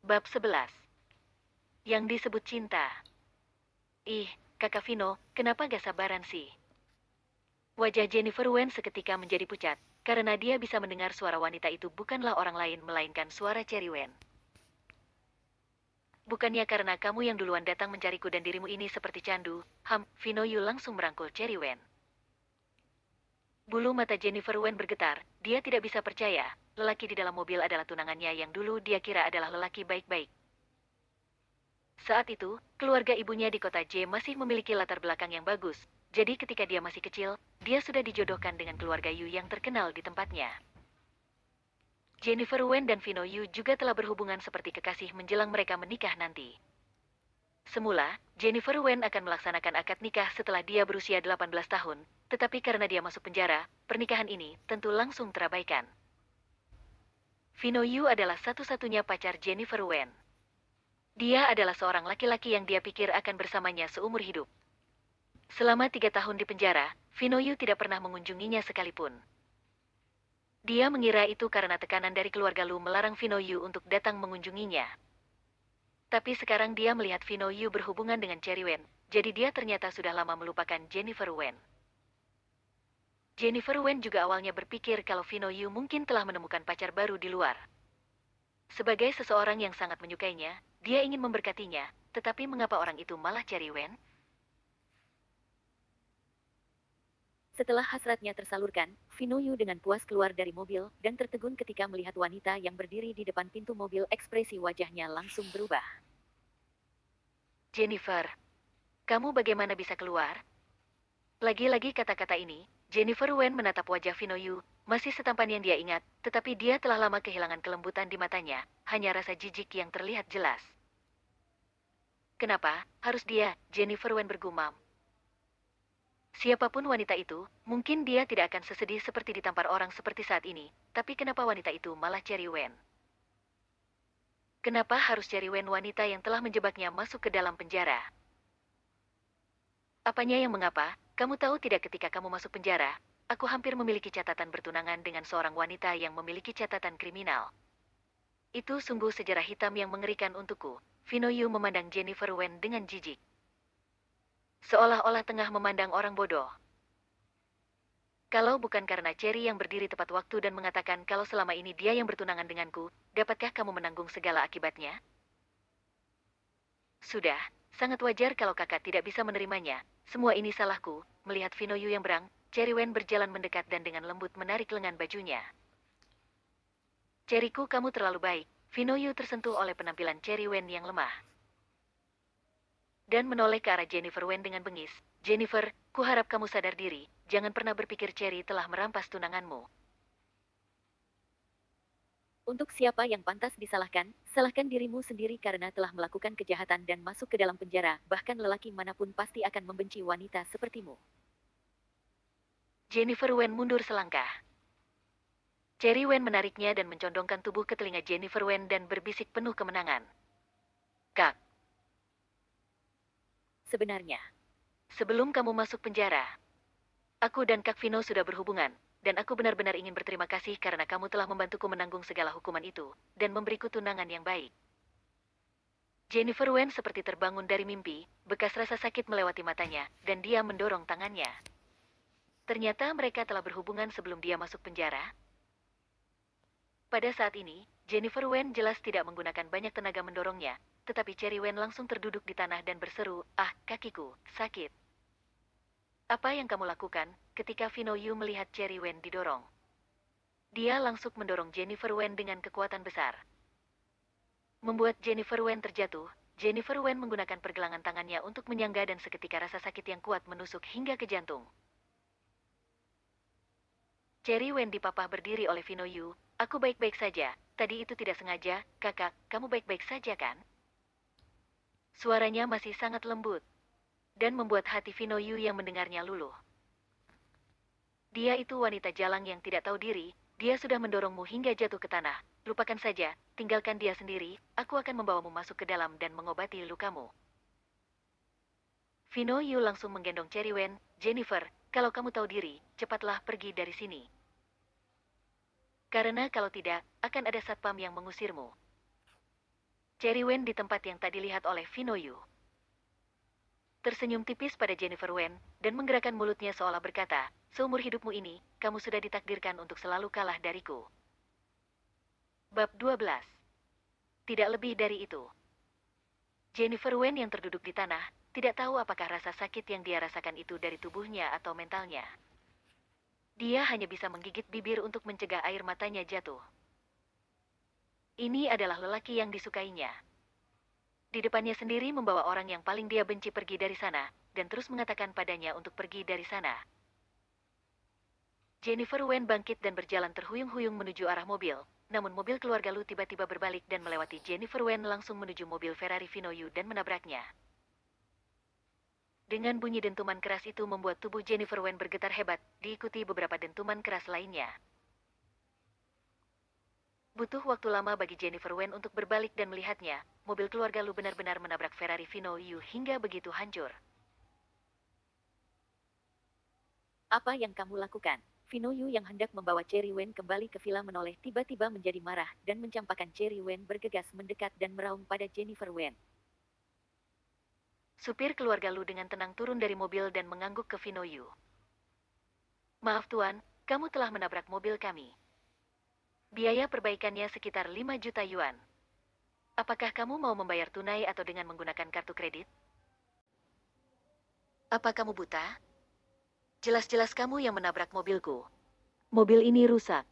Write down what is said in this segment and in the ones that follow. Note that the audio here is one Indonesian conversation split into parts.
Bab 11. Yang disebut cinta. Ih, Kakak Vino, kenapa gak sabaran sih? Wajah Jennifer Wen seketika menjadi pucat, karena dia bisa mendengar suara wanita itu bukanlah orang lain melainkan suara Cherry Wen. Bukannya karena kamu yang duluan datang mencariku dan dirimu ini seperti candu, Vino Yu langsung merangkul Cherry Wen. Bulu mata Jennifer Wen bergetar, dia tidak bisa percaya, lelaki di dalam mobil adalah tunangannya yang dulu dia kira adalah lelaki baik-baik. Saat itu, keluarga ibunya di kota J masih memiliki latar belakang yang bagus. Jadi ketika dia masih kecil, dia sudah dijodohkan dengan keluarga Yu yang terkenal di tempatnya. Jennifer Wen dan Vino Yu juga telah berhubungan seperti kekasih menjelang mereka menikah nanti. Semula, Jennifer Wen akan melaksanakan akad nikah setelah dia berusia 18 tahun, tetapi karena dia masuk penjara, pernikahan ini tentu langsung terabaikan. Vino Yu adalah satu-satunya pacar Jennifer Wen. Dia adalah seorang laki-laki yang dia pikir akan bersamanya seumur hidup. Selama 3 tahun di penjara, Vino Yu tidak pernah mengunjunginya sekalipun. Dia mengira itu karena tekanan dari keluarga Lu melarang Vino Yu untuk datang mengunjunginya. Tapi sekarang dia melihat Vino Yu berhubungan dengan Cherry Wen, jadi dia ternyata sudah lama melupakan Jennifer Wen. Jennifer Wen juga awalnya berpikir kalau Vino Yu mungkin telah menemukan pacar baru di luar. Sebagai seseorang yang sangat menyukainya, dia ingin memberkatinya, tetapi mengapa orang itu malah Cherry Wen? Setelah hasratnya tersalurkan, Vino Yu dengan puas keluar dari mobil dan tertegun ketika melihat wanita yang berdiri di depan pintu mobil. Ekspresi wajahnya langsung berubah. Jennifer, kamu bagaimana bisa keluar? Lagi-lagi kata-kata ini, Jennifer Wen menatap wajah Vino Yu, masih setampan yang dia ingat, tetapi dia telah lama kehilangan kelembutan di matanya, hanya rasa jijik yang terlihat jelas. Kenapa harus dia? Jennifer Wen bergumam. Siapapun wanita itu, mungkin dia tidak akan sesedih seperti ditampar orang seperti saat ini, tapi kenapa wanita itu malah Cherry Wen? Kenapa harus Cherry Wen wanita yang telah menjebaknya masuk ke dalam penjara? Apanya yang mengapa? Kamu tahu tidak ketika kamu masuk penjara, aku hampir memiliki catatan bertunangan dengan seorang wanita yang memiliki catatan kriminal. Itu sungguh sejarah hitam yang mengerikan untukku. Vino Yu memandang Jennifer Wen dengan jijik. Seolah-olah tengah memandang orang bodoh. Kalau bukan karena Cherry yang berdiri tepat waktu dan mengatakan kalau selama ini dia yang bertunangan denganku, dapatkah kamu menanggung segala akibatnya? Sudah, sangat wajar kalau kakak tidak bisa menerimanya. Semua ini salahku. Melihat Vino Yu yang berang, Cherry Wen berjalan mendekat dan dengan lembut menarik lengan bajunya. Cherryku, kamu terlalu baik. Vino Yu tersentuh oleh penampilan Cherry Wen yang lemah. Dan menoleh ke arah Jennifer Wen dengan bengis. Jennifer, kuharap kamu sadar diri. Jangan pernah berpikir Cherry telah merampas tunanganmu. Untuk siapa yang pantas disalahkan, salahkan dirimu sendiri karena telah melakukan kejahatan dan masuk ke dalam penjara. Bahkan lelaki manapun pasti akan membenci wanita sepertimu. Jennifer Wen mundur selangkah. Cherry Wen menariknya dan mencondongkan tubuh ke telinga Jennifer Wen dan berbisik penuh kemenangan. Kak. Sebenarnya, sebelum kamu masuk penjara, aku dan Kak Vino sudah berhubungan, dan aku benar-benar ingin berterima kasih karena kamu telah membantuku menanggung segala hukuman itu, dan memberiku tunangan yang baik. Jennifer Wen seperti terbangun dari mimpi, bekas rasa sakit melewati matanya, dan dia mendorong tangannya. Ternyata mereka telah berhubungan sebelum dia masuk penjara. Pada saat ini, Jennifer Wen jelas tidak menggunakan banyak tenaga mendorongnya, tetapi Cherry Wen langsung terduduk di tanah dan berseru, "Ah, kakiku, sakit." Apa yang kamu lakukan ketika Vino Yu melihat Cherry Wen didorong? Dia langsung mendorong Jennifer Wen dengan kekuatan besar. Membuat Jennifer Wen terjatuh, Jennifer Wen menggunakan pergelangan tangannya untuk menyangga dan seketika rasa sakit yang kuat menusuk hingga ke jantung. Cherry Wen dipapah berdiri oleh Vino Yu. "Aku baik-baik saja, tadi itu tidak sengaja, kakak, kamu baik-baik saja kan?" Suaranya masih sangat lembut, dan membuat hati Vino Yu yang mendengarnya luluh. Dia itu wanita jalang yang tidak tahu diri, dia sudah mendorongmu hingga jatuh ke tanah. Lupakan saja, tinggalkan dia sendiri, aku akan membawamu masuk ke dalam dan mengobati lukamu. Vino Yu langsung menggendong Cherry Wen. "Jennifer, kalau kamu tahu diri, cepatlah pergi dari sini. Karena kalau tidak, akan ada satpam yang mengusirmu." Cherry Wen di tempat yang tak dilihat oleh Vino Yu. Tersenyum tipis pada Jennifer Wen, dan menggerakkan mulutnya seolah berkata, seumur hidupmu ini, kamu sudah ditakdirkan untuk selalu kalah dariku. Bab 12. Tidak lebih dari itu. Jennifer Wen yang terduduk di tanah, tidak tahu apakah rasa sakit yang dia rasakan itu dari tubuhnya atau mentalnya. Dia hanya bisa menggigit bibir untuk mencegah air matanya jatuh. Ini adalah lelaki yang disukainya. Di depannya sendiri membawa orang yang paling dia benci pergi dari sana, dan terus mengatakan padanya untuk pergi dari sana. Jennifer Wen bangkit dan berjalan terhuyung-huyung menuju arah mobil, namun mobil keluarga Lu tiba-tiba berbalik dan melewati Jennifer Wen langsung menuju mobil Ferrari Vino Yu dan menabraknya. Dengan bunyi dentuman keras itu membuat tubuh Jennifer Wen bergetar hebat, diikuti beberapa dentuman keras lainnya. Butuh waktu lama bagi Jennifer Wen untuk berbalik dan melihatnya, mobil keluarga Lu benar-benar menabrak Ferrari Vino Yu hingga begitu hancur. Apa yang kamu lakukan? Vino Yu yang hendak membawa Cherry Wen kembali ke villa menoleh tiba-tiba menjadi marah dan mencampakkan Cherry Wen bergegas mendekat dan meraung pada Jennifer Wen. Supir keluarga Lu dengan tenang turun dari mobil dan mengangguk ke Vino Yu. Maaf tuan, kamu telah menabrak mobil kami. Biaya perbaikannya sekitar 5 juta yuan. Apakah kamu mau membayar tunai atau dengan menggunakan kartu kredit? Apa kamu buta? Jelas-jelas kamu yang menabrak mobilku. Mobil ini rusak.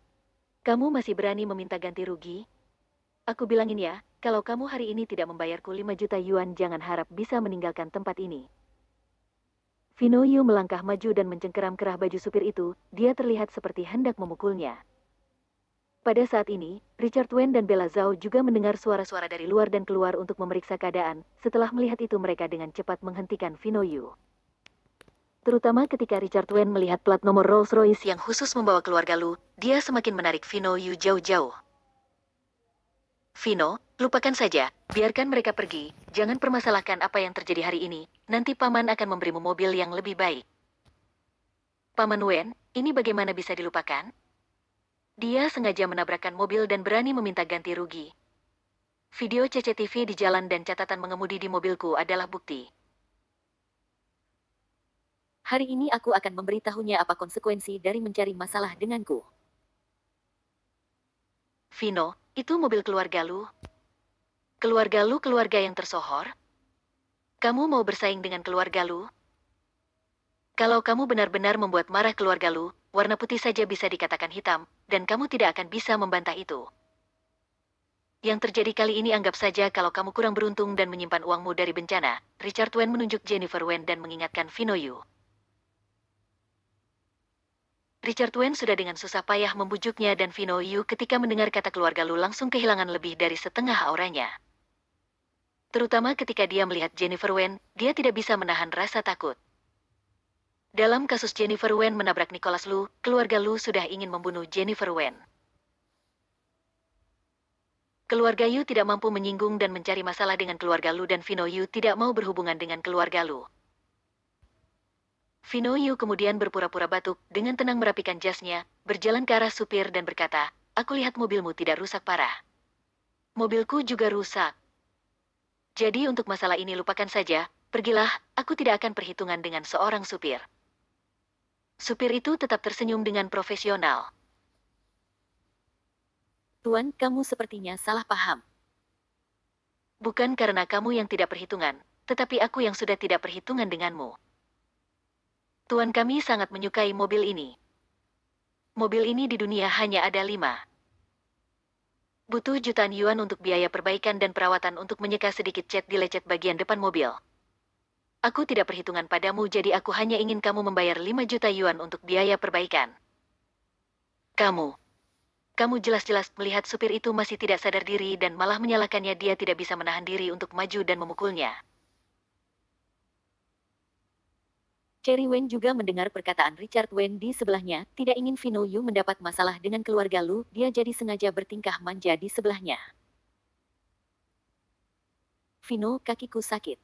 Kamu masih berani meminta ganti rugi? Aku bilangin ya, kalau kamu hari ini tidak membayarku 5 juta yuan, jangan harap bisa meninggalkan tempat ini. Vino Yu melangkah maju dan mencengkeram kerah baju supir itu, dia terlihat seperti hendak memukulnya. Pada saat ini, Richard Wen dan Bella Zhao juga mendengar suara-suara dari luar dan keluar untuk memeriksa keadaan. Setelah melihat itu mereka dengan cepat menghentikan Vino Yu. Terutama ketika Richard Wen melihat plat nomor Rolls-Royce yang khusus membawa keluarga Lu, dia semakin menarik Vino Yu jauh-jauh. Vino, lupakan saja, biarkan mereka pergi, jangan permasalahkan apa yang terjadi hari ini, nanti Paman akan memberimu mobil yang lebih baik. Paman Wen, ini bagaimana bisa dilupakan? Dia sengaja menabrakkan mobil dan berani meminta ganti rugi. Video CCTV di jalan dan catatan mengemudi di mobilku adalah bukti. Hari ini aku akan memberitahunya apa konsekuensi dari mencari masalah denganku. Vino, itu mobil keluarga Lu. Keluarga Lu keluarga yang tersohor? Kamu mau bersaing dengan keluarga Lu? Kalau kamu benar-benar membuat marah keluarga Lu, warna putih saja bisa dikatakan hitam, dan kamu tidak akan bisa membantah itu. Yang terjadi kali ini anggap saja kalau kamu kurang beruntung dan menyimpan uangmu dari bencana. Richard Wen menunjuk Jennifer Wen dan mengingatkan Vino Yu. Richard Wen sudah dengan susah payah membujuknya dan Vino Yu ketika mendengar kata keluarga Lu langsung kehilangan lebih dari setengah auranya. Terutama ketika dia melihat Jennifer Wen, dia tidak bisa menahan rasa takut. Dalam kasus Jennifer Wen menabrak Nicholas Lu, keluarga Lu sudah ingin membunuh Jennifer Wen. Keluarga Yu tidak mampu menyinggung dan mencari masalah dengan keluarga Lu dan Vino Yu tidak mau berhubungan dengan keluarga Lu. Vino Yu kemudian berpura-pura batuk, dengan tenang merapikan jasnya, berjalan ke arah supir dan berkata, aku lihat mobilmu tidak rusak parah. Mobilku juga rusak. Jadi untuk masalah ini lupakan saja, pergilah, aku tidak akan perhitungan dengan seorang supir. Supir itu tetap tersenyum dengan profesional. Tuan, kamu sepertinya salah paham. Bukan karena kamu yang tidak perhitungan, tetapi aku yang sudah tidak perhitungan denganmu. Tuan kami sangat menyukai mobil ini. Mobil ini di dunia hanya ada 5. Butuh jutaan yuan untuk biaya perbaikan dan perawatan untuk menyeka sedikit cat di lecet bagian depan mobil. Aku tidak perhitungan padamu jadi aku hanya ingin kamu membayar 5 juta yuan untuk biaya perbaikan. Kamu jelas-jelas melihat supir itu masih tidak sadar diri dan malah menyalahkannya dia tidak bisa menahan diri untuk maju dan memukulnya. Cherry Wen juga mendengar perkataan Richard Wen di sebelahnya, tidak ingin Vino Yu mendapat masalah dengan keluarga Lu, dia jadi sengaja bertingkah manja di sebelahnya. Vino, kakiku sakit.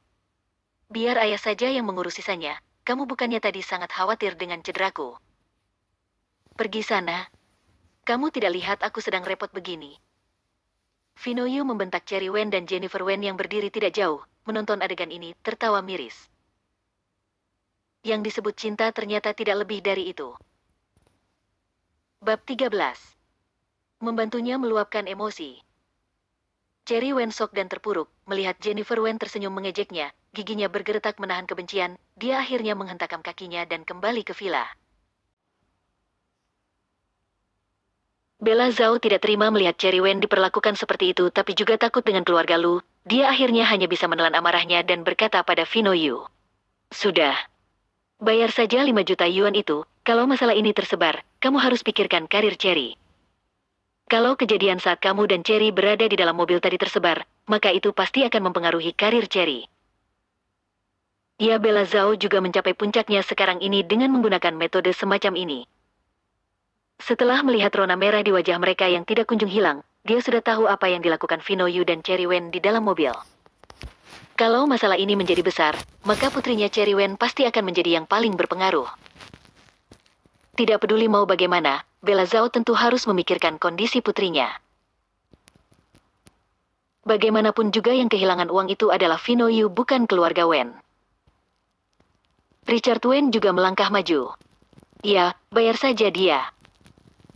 Biar ayah saja yang mengurus sisanya, kamu bukannya tadi sangat khawatir dengan cederaku. Pergi sana. Kamu tidak lihat aku sedang repot begini. Fino Yu membentak Cherry Wen dan Jennifer Wen yang berdiri tidak jauh, menonton adegan ini, tertawa miris. Yang disebut cinta ternyata tidak lebih dari itu. Bab 13. Membantunya meluapkan emosi. Cherry Wen shock dan terpuruk, melihat Jennifer Wen tersenyum mengejeknya, giginya bergeretak menahan kebencian, dia akhirnya menghentakkan kakinya dan kembali ke villa. Bella Zhao tidak terima melihat Cherry Wen diperlakukan seperti itu tapi juga takut dengan keluarga Lu, dia akhirnya hanya bisa menelan amarahnya dan berkata pada Fino Yu. Sudah. Bayar saja 5 juta yuan itu, kalau masalah ini tersebar, kamu harus pikirkan karir Cherry. Kalau kejadian saat kamu dan Cherry berada di dalam mobil tadi tersebar, maka itu pasti akan mempengaruhi karir Cherry. Ya, Bella Zhao juga mencapai puncaknya sekarang ini dengan menggunakan metode semacam ini. Setelah melihat rona merah di wajah mereka yang tidak kunjung hilang, dia sudah tahu apa yang dilakukan Fino Yu dan Cherry Wen di dalam mobil. Kalau masalah ini menjadi besar, maka putrinya Cherry Wen pasti akan menjadi yang paling berpengaruh. Tidak peduli mau bagaimana, Bella Zhao tentu harus memikirkan kondisi putrinya. Bagaimanapun juga yang kehilangan uang itu adalah Fino Yu, bukan keluarga Wen. Richard Wen juga melangkah maju. Ya, bayar saja dia.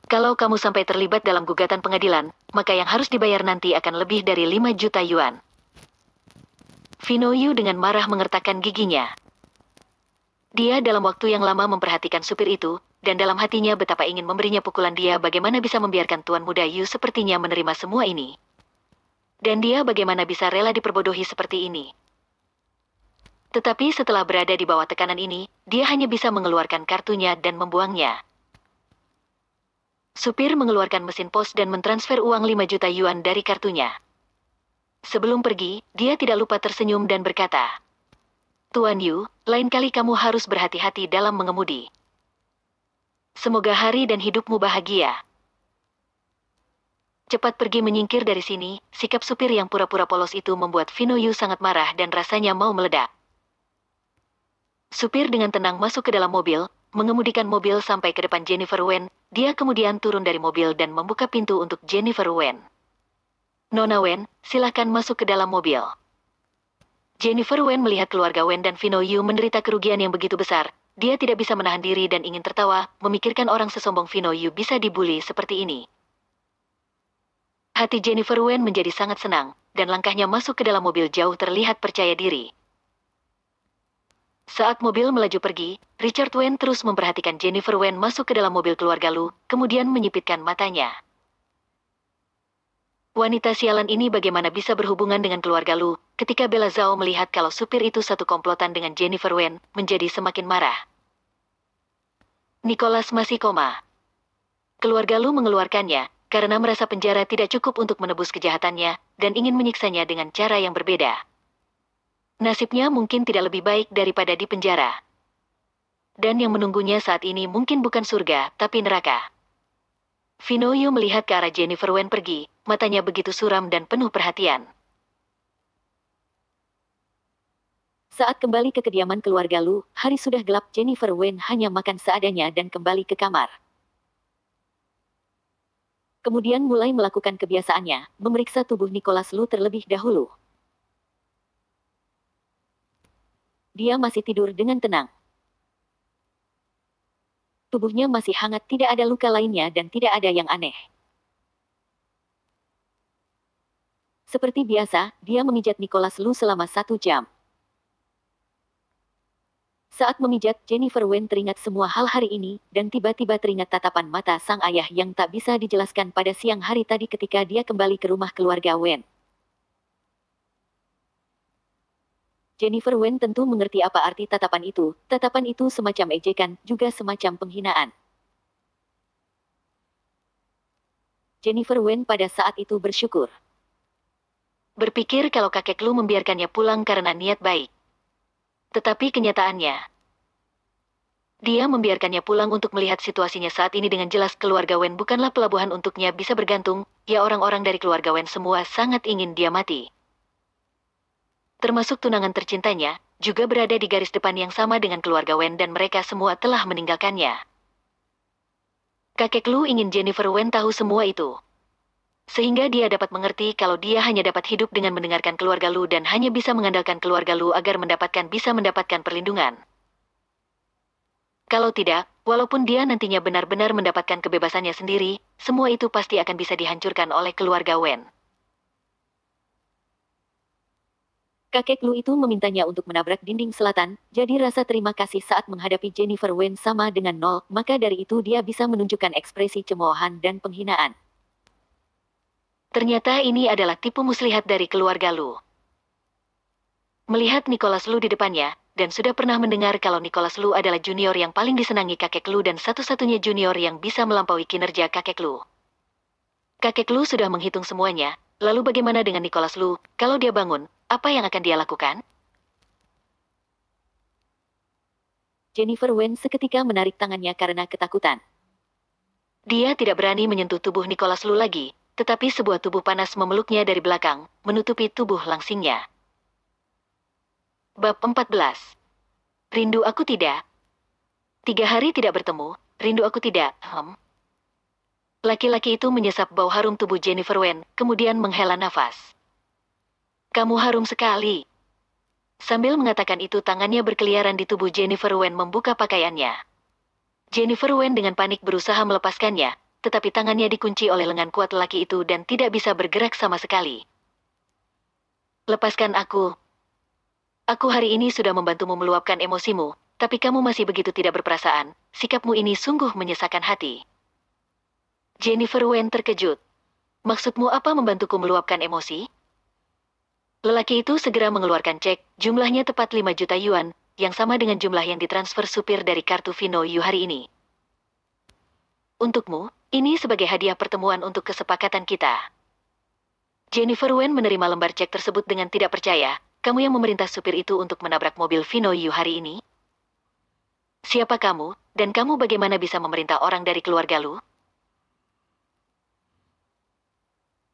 Kalau kamu sampai terlibat dalam gugatan pengadilan, maka yang harus dibayar nanti akan lebih dari 5 juta yuan. Fino Yu dengan marah mengertakkan giginya. Dia dalam waktu yang lama memperhatikan supir itu, dan dalam hatinya betapa ingin memberinya pukulan. Dia bagaimana bisa membiarkan tuan muda Yu sepertinya menerima semua ini. Dan dia bagaimana bisa rela diperbodohi seperti ini. Tetapi setelah berada di bawah tekanan ini, dia hanya bisa mengeluarkan kartunya dan membuangnya. Supir mengeluarkan mesin pos dan mentransfer uang 5 juta yuan dari kartunya. Sebelum pergi, dia tidak lupa tersenyum dan berkata, Tuan Yu, lain kali kamu harus berhati-hati dalam mengemudi. Semoga hari dan hidupmu bahagia. Cepat pergi menyingkir dari sini, sikap supir yang pura-pura polos itu membuat Fino Yu sangat marah dan rasanya mau meledak. Supir dengan tenang masuk ke dalam mobil, mengemudikan mobil sampai ke depan Jennifer Wen, dia kemudian turun dari mobil dan membuka pintu untuk Jennifer Wen. Nona Wen, silahkan masuk ke dalam mobil. Jennifer Wen melihat keluarga Wen dan Fino Yu menderita kerugian yang begitu besar, dia tidak bisa menahan diri dan ingin tertawa, memikirkan orang sesombong Fino Yu bisa dibuli seperti ini. Hati Jennifer Wen menjadi sangat senang, dan langkahnya masuk ke dalam mobil jauh terlihat percaya diri. Saat mobil melaju pergi, Richard Wen terus memperhatikan Jennifer Wen masuk ke dalam mobil keluarga Lu, kemudian menyipitkan matanya. Wanita sialan ini bagaimana bisa berhubungan dengan keluarga Lu? Ketika Bella Zhao melihat kalau supir itu satu komplotan dengan Jennifer Wen, menjadi semakin marah. Nicholas masih koma. Keluarga Lu mengeluarkannya, karena merasa penjara tidak cukup untuk menebus kejahatannya, dan ingin menyiksanya dengan cara yang berbeda. Nasibnya mungkin tidak lebih baik daripada di penjara. Dan yang menunggunya saat ini mungkin bukan surga, tapi neraka. Fino Yu melihat ke arah Jennifer Wen pergi, matanya begitu suram dan penuh perhatian. Saat kembali ke kediaman keluarga Lu, hari sudah gelap. Jennifer Wen hanya makan seadanya dan kembali ke kamar. Kemudian mulai melakukan kebiasaannya, memeriksa tubuh Nicholas Lu terlebih dahulu. Dia masih tidur dengan tenang. Tubuhnya masih hangat, tidak ada luka lainnya dan tidak ada yang aneh. Seperti biasa, dia memijat Nicholas Lu selama 1 jam. Saat memijat, Jennifer Wen teringat semua hal hari ini, dan tiba-tiba teringat tatapan mata sang ayah yang tak bisa dijelaskan pada siang hari tadi ketika dia kembali ke rumah keluarga Wen. Jennifer Wen tentu mengerti apa arti tatapan itu. Tatapan itu semacam ejekan, juga semacam penghinaan. Jennifer Wen pada saat itu bersyukur. Berpikir kalau kakek Lu membiarkannya pulang karena niat baik. Tetapi kenyataannya, dia membiarkannya pulang untuk melihat situasinya saat ini dengan jelas. Keluarga Wen bukanlah pelabuhan untuknya bisa bergantung, ya orang-orang dari keluarga Wen semua sangat ingin dia mati. Termasuk tunangan tercintanya, juga berada di garis depan yang sama dengan keluarga Wen dan mereka semua telah meninggalkannya. Kakek Lu ingin Jennifer Wen tahu semua itu. Sehingga dia dapat mengerti kalau dia hanya dapat hidup dengan mendengarkan keluarga Lu dan hanya bisa mengandalkan keluarga Lu agar bisa mendapatkan perlindungan. Kalau tidak, walaupun dia nantinya benar-benar mendapatkan kebebasannya sendiri, semua itu pasti akan bisa dihancurkan oleh keluarga Wen. Kakek Lu itu memintanya untuk menabrak dinding selatan, jadi rasa terima kasih saat menghadapi Jennifer Wen sama dengan nol, maka dari itu dia bisa menunjukkan ekspresi cemoohan dan penghinaan. Ternyata ini adalah tipu muslihat dari keluarga Lu. Melihat Nicholas Lu di depannya, dan sudah pernah mendengar kalau Nicholas Lu adalah junior yang paling disenangi kakek Lu dan satu-satunya junior yang bisa melampaui kinerja kakek Lu. Kakek Lu sudah menghitung semuanya, lalu bagaimana dengan Nicholas Lu? Kalau dia bangun, apa yang akan dia lakukan? Jennifer Wen seketika menarik tangannya karena ketakutan. Dia tidak berani menyentuh tubuh Nicholas Lu lagi, tetapi sebuah tubuh panas memeluknya dari belakang, menutupi tubuh langsingnya. Bab 14. Rindu aku tidak. 3 hari tidak bertemu, rindu aku tidak, Laki-laki itu menyesap bau harum tubuh Jennifer Wen, kemudian menghela nafas. Kamu harum sekali. Sambil mengatakan itu tangannya berkeliaran di tubuh Jennifer Wen membuka pakaiannya. Jennifer Wen dengan panik berusaha melepaskannya, tetapi tangannya dikunci oleh lengan kuat lelaki itu dan tidak bisa bergerak sama sekali. Lepaskan aku. Aku hari ini sudah membantumu meluapkan emosimu, tapi kamu masih begitu tidak berperasaan. Sikapmu ini sungguh menyesakkan hati. Jennifer Wen terkejut. Maksudmu apa membantuku meluapkan emosi? Lelaki itu segera mengeluarkan cek, jumlahnya tepat 5 juta yuan, yang sama dengan jumlah yang ditransfer supir dari kartu Vino Yu hari ini. Untukmu, ini sebagai hadiah pertemuan untuk kesepakatan kita. Jennifer Wen menerima lembar cek tersebut dengan tidak percaya. Kamu yang memerintah supir itu untuk menabrak mobil Vino Yu hari ini? Siapa kamu, dan kamu bagaimana bisa memerintah orang dari keluarga Lu?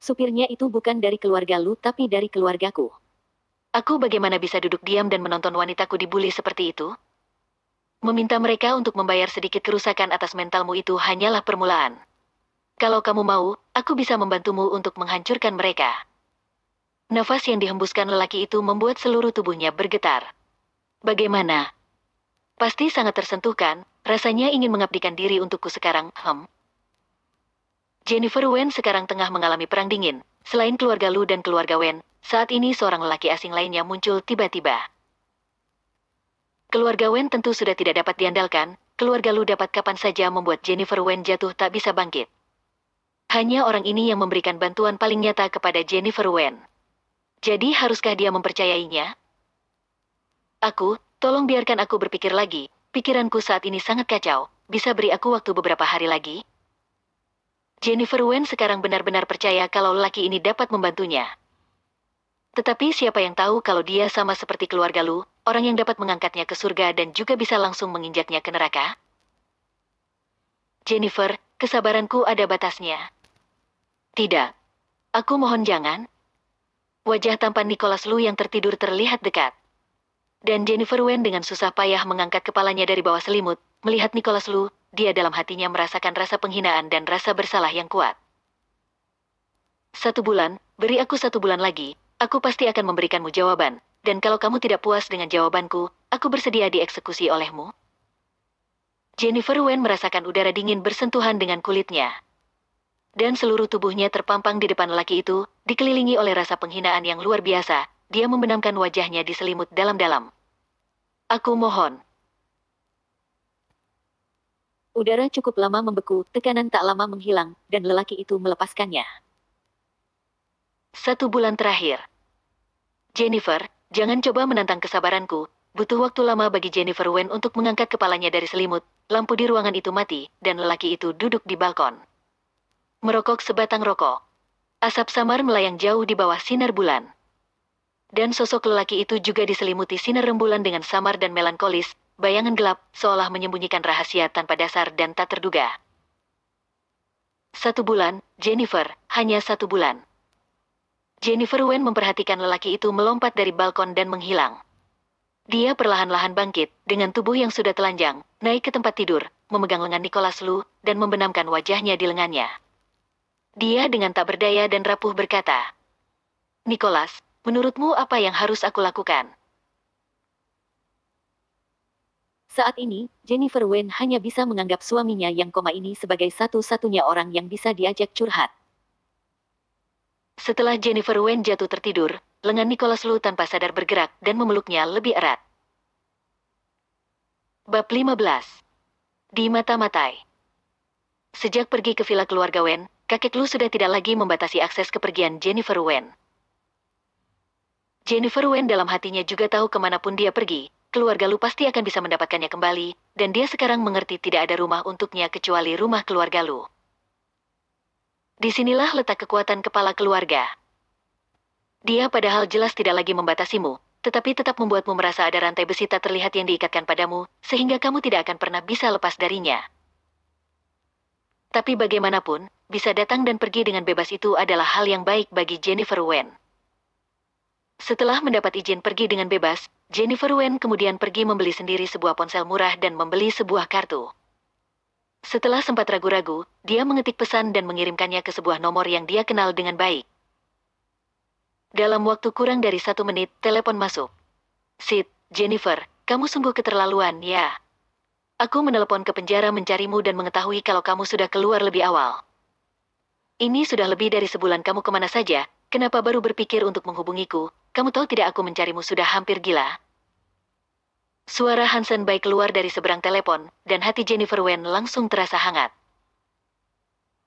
Supirnya itu bukan dari keluarga Lu tapi dari keluargaku. Aku bagaimana bisa duduk diam dan menonton wanitaku dibully seperti itu? Meminta mereka untuk membayar sedikit kerusakan atas mentalmu itu hanyalah permulaan. Kalau kamu mau, aku bisa membantumu untuk menghancurkan mereka. Nafas yang dihembuskan lelaki itu membuat seluruh tubuhnya bergetar. Bagaimana? Pasti sangat tersentuh kan? Rasanya ingin mengabdikan diri untukku sekarang, Jennifer Wen sekarang tengah mengalami perang dingin. Selain keluarga Lu dan keluarga Wen, saat ini seorang lelaki asing lainnya muncul tiba-tiba. Keluarga Wen tentu sudah tidak dapat diandalkan, keluarga Lu dapat kapan saja membuat Jennifer Wen jatuh tak bisa bangkit. Hanya orang ini yang memberikan bantuan paling nyata kepada Jennifer Wen. Jadi haruskah dia mempercayainya? Tolong biarkan aku berpikir lagi. Pikiranku saat ini sangat kacau. Bisa beri aku waktu beberapa hari lagi? Jennifer Wen sekarang benar-benar percaya kalau lelaki ini dapat membantunya. Tetapi siapa yang tahu kalau dia sama seperti keluarga Lu, orang yang dapat mengangkatnya ke surga dan juga bisa langsung menginjaknya ke neraka? Jennifer, kesabaranku ada batasnya. Tidak. Aku mohon jangan. Wajah tampan Nicholas Lu yang tertidur terlihat dekat. Dan Jennifer Wen dengan susah payah mengangkat kepalanya dari bawah selimut, melihat Nicholas Lu, dia dalam hatinya merasakan rasa penghinaan dan rasa bersalah yang kuat. 1 bulan, beri aku 1 bulan lagi, aku pasti akan memberikanmu jawaban, dan kalau kamu tidak puas dengan jawabanku, aku bersedia dieksekusi olehmu. Jennifer Wen merasakan udara dingin bersentuhan dengan kulitnya. Dan seluruh tubuhnya terpampang di depan lelaki itu, dikelilingi oleh rasa penghinaan yang luar biasa, dia membenamkan wajahnya di selimut dalam-dalam. Aku mohon. Udara cukup lama membeku, tekanan tak lama menghilang, dan lelaki itu melepaskannya. 1 bulan terakhir. Jennifer, jangan coba menantang kesabaranku. Butuh waktu lama bagi Jennifer Wen untuk mengangkat kepalanya dari selimut, lampu di ruangan itu mati, dan lelaki itu duduk di balkon. Merokok sebatang rokok. Asap samar melayang jauh di bawah sinar bulan. Dan sosok lelaki itu juga diselimuti sinar rembulan dengan samar dan melankolis, bayangan gelap, seolah menyembunyikan rahasia tanpa dasar dan tak terduga. 1 bulan, Jennifer, hanya 1 bulan. Jennifer Wen memperhatikan lelaki itu melompat dari balkon dan menghilang. Dia perlahan-lahan bangkit, dengan tubuh yang sudah telanjang, naik ke tempat tidur, memegang lengan Nicholas Lu, dan membenamkan wajahnya di lengannya. Dia dengan tak berdaya dan rapuh berkata, "Nicholas, menurutmu apa yang harus aku lakukan?" Saat ini, Jennifer Wen hanya bisa menganggap suaminya yang koma ini sebagai satu-satunya orang yang bisa diajak curhat. Setelah Jennifer Wen jatuh tertidur, lengan Nicholas Lu tanpa sadar bergerak dan memeluknya lebih erat. Bab 15. Di mata-matai. Sejak pergi ke villa keluarga Wen, kakek Lu sudah tidak lagi membatasi akses kepergian Jennifer Wen. Jennifer Wen dalam hatinya juga tahu kemanapun dia pergi, keluarga Lu pasti akan bisa mendapatkannya kembali, dan dia sekarang mengerti tidak ada rumah untuknya kecuali rumah keluarga Lu. Disinilah letak kekuatan kepala keluarga. Dia padahal jelas tidak lagi membatasimu, tetapi tetap membuatmu merasa ada rantai besi tak terlihat yang diikatkan padamu, sehingga kamu tidak akan pernah bisa lepas darinya. Tapi bagaimanapun, bisa datang dan pergi dengan bebas itu adalah hal yang baik bagi Jennifer Wen. Setelah mendapat izin pergi dengan bebas, Jennifer Wen kemudian pergi membeli sendiri sebuah ponsel murah dan membeli sebuah kartu. Setelah sempat ragu-ragu, dia mengetik pesan dan mengirimkannya ke sebuah nomor yang dia kenal dengan baik. Dalam waktu kurang dari 1 menit, telepon masuk. "Sid, Jennifer, kamu sungguh keterlaluan, ya. Aku menelepon ke penjara mencarimu dan mengetahui kalau kamu sudah keluar lebih awal. Ini sudah lebih dari sebulan kamu kemana saja, kenapa baru berpikir untuk menghubungiku? Kamu tahu tidak aku mencarimu sudah hampir gila." Suara Hansen Bai keluar dari seberang telepon, dan hati Jennifer Wen langsung terasa hangat.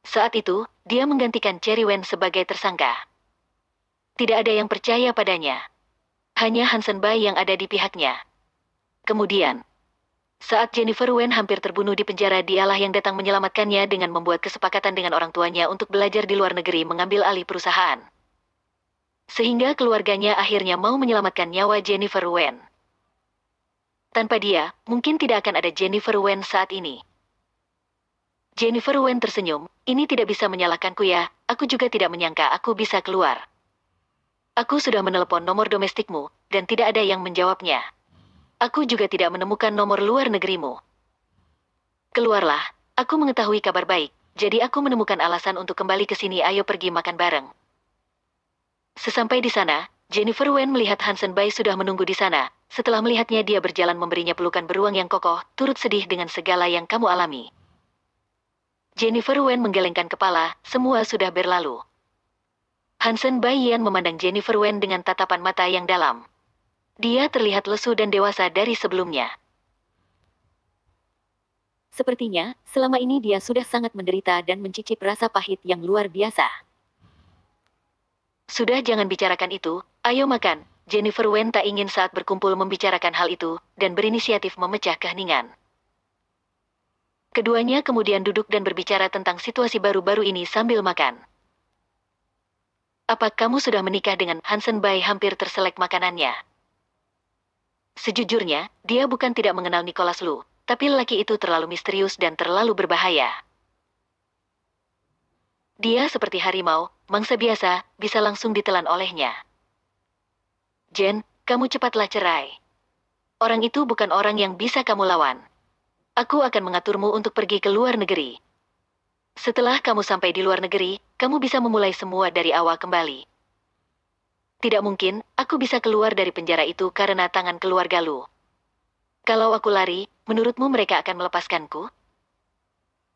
Saat itu, dia menggantikan Cherry Wen sebagai tersangka. Tidak ada yang percaya padanya. Hanya Hansen Bai yang ada di pihaknya. Kemudian, saat Jennifer Wen hampir terbunuh di penjara, dialah yang datang menyelamatkannya dengan membuat kesepakatan dengan orang tuanya untuk belajar di luar negeri mengambil alih perusahaan. Sehingga keluarganya akhirnya mau menyelamatkan nyawa Jennifer Wen. Tanpa dia, mungkin tidak akan ada Jennifer Wen saat ini. Jennifer Wen tersenyum, "Ini tidak bisa menyalahkanku ya, aku juga tidak menyangka aku bisa keluar. Aku sudah menelepon nomor domestikmu, dan tidak ada yang menjawabnya. Aku juga tidak menemukan nomor luar negerimu. Keluarlah, aku mengetahui kabar baik, jadi aku menemukan alasan untuk kembali ke sini, ayo pergi makan bareng." Sesampai di sana, Jennifer Wen melihat Hansen Bai sudah menunggu di sana. Setelah melihatnya, dia berjalan memberinya pelukan beruang yang kokoh, turut sedih dengan segala yang kamu alami. Jennifer Wen menggelengkan kepala, semua sudah berlalu. Hansen Bai Yan memandang Jennifer Wen dengan tatapan mata yang dalam. Dia terlihat lesu dan dewasa dari sebelumnya. Sepertinya, selama ini dia sudah sangat menderita dan mencicip rasa pahit yang luar biasa. "Sudah, jangan bicarakan itu, ayo makan." Jennifer Wen tak ingin saat berkumpul membicarakan hal itu, dan berinisiatif memecah keheningan. Keduanya kemudian duduk dan berbicara tentang situasi baru-baru ini sambil makan. "Apa kamu sudah menikah dengan Hansen Bai?" Hampir terselek makanannya. Sejujurnya, dia bukan tidak mengenal Nicholas Lu, tapi lelaki itu terlalu misterius dan terlalu berbahaya. Dia seperti harimau, mangsa biasa, bisa langsung ditelan olehnya. "Jen, kamu cepatlah cerai. Orang itu bukan orang yang bisa kamu lawan. Aku akan mengaturmu untuk pergi ke luar negeri. Setelah kamu sampai di luar negeri, kamu bisa memulai semua dari awal kembali. Tidak mungkin, aku bisa keluar dari penjara itu karena tangan keluarga Lu. Kalau aku lari, menurutmu mereka akan melepaskanku?"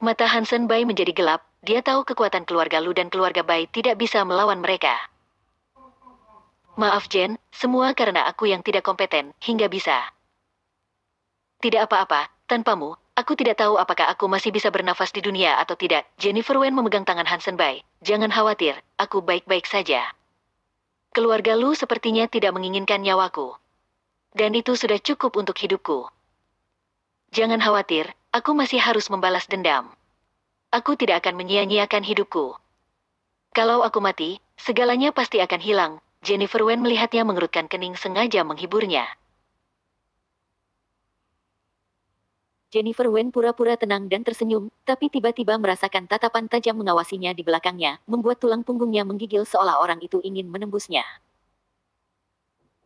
Mata Hansen Bai menjadi gelap, dia tahu kekuatan keluarga Lu dan keluarga Bai tidak bisa melawan mereka. "Maaf Jen, semua karena aku yang tidak kompeten, hingga bisa." "Tidak apa-apa, tanpamu, aku tidak tahu apakah aku masih bisa bernafas di dunia atau tidak." Jennifer Wen memegang tangan Hansen Bai. "Jangan khawatir, aku baik-baik saja. Keluarga Lu sepertinya tidak menginginkan nyawaku. Dan itu sudah cukup untuk hidupku. Jangan khawatir, aku masih harus membalas dendam. Aku tidak akan menyia-nyiakan hidupku. Kalau aku mati, segalanya pasti akan hilang." Jennifer Wen melihatnya mengerutkan kening sengaja menghiburnya. Jennifer Wen pura-pura tenang dan tersenyum, tapi tiba-tiba merasakan tatapan tajam mengawasinya di belakangnya, membuat tulang punggungnya menggigil seolah orang itu ingin menembusnya.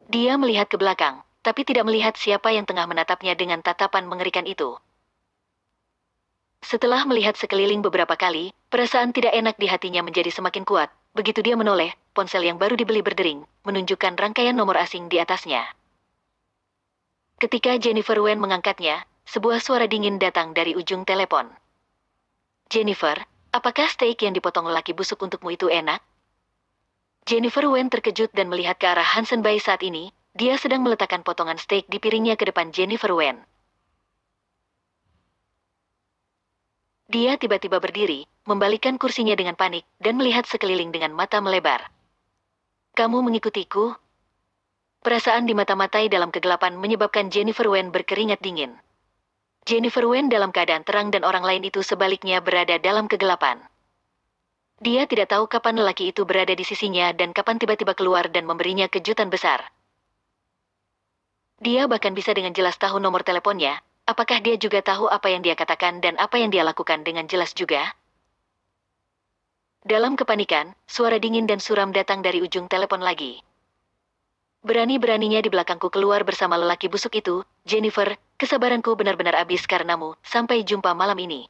Dia melihat ke belakang, tapi tidak melihat siapa yang tengah menatapnya dengan tatapan mengerikan itu. Setelah melihat sekeliling beberapa kali, Perasaan tidak enak di hatinya menjadi semakin kuat. Begitu dia menoleh, ponsel yang baru dibeli berdering, menunjukkan rangkaian nomor asing di atasnya. Ketika Jennifer Wen mengangkatnya, sebuah suara dingin datang dari ujung telepon. Jennifer, apakah steak yang dipotong lelaki busuk untukmu itu enak? Jennifer Wen terkejut dan melihat ke arah Hansen Bai saat ini. Dia sedang meletakkan potongan steak di piringnya ke depan Jennifer Wen. Dia tiba-tiba berdiri, membalikkan kursinya dengan panik, dan melihat sekeliling dengan mata melebar. Kamu mengikutiku? Perasaan di mata-matai dalam kegelapan menyebabkan Jennifer Wen berkeringat dingin. Jennifer Wen dalam keadaan terang dan orang lain itu sebaliknya berada dalam kegelapan. Dia tidak tahu kapan lelaki itu berada di sisinya dan kapan tiba-tiba keluar dan memberinya kejutan besar. Dia bahkan bisa dengan jelas tahu nomor teleponnya. Apakah dia juga tahu apa yang dia katakan dan apa yang dia lakukan dengan jelas juga? Dalam kepanikan, suara dingin dan suram datang dari ujung telepon lagi. Berani-beraninya di belakangku keluar bersama lelaki busuk itu, Jennifer, kesabaranku benar-benar habis karenamu, sampai jumpa malam ini.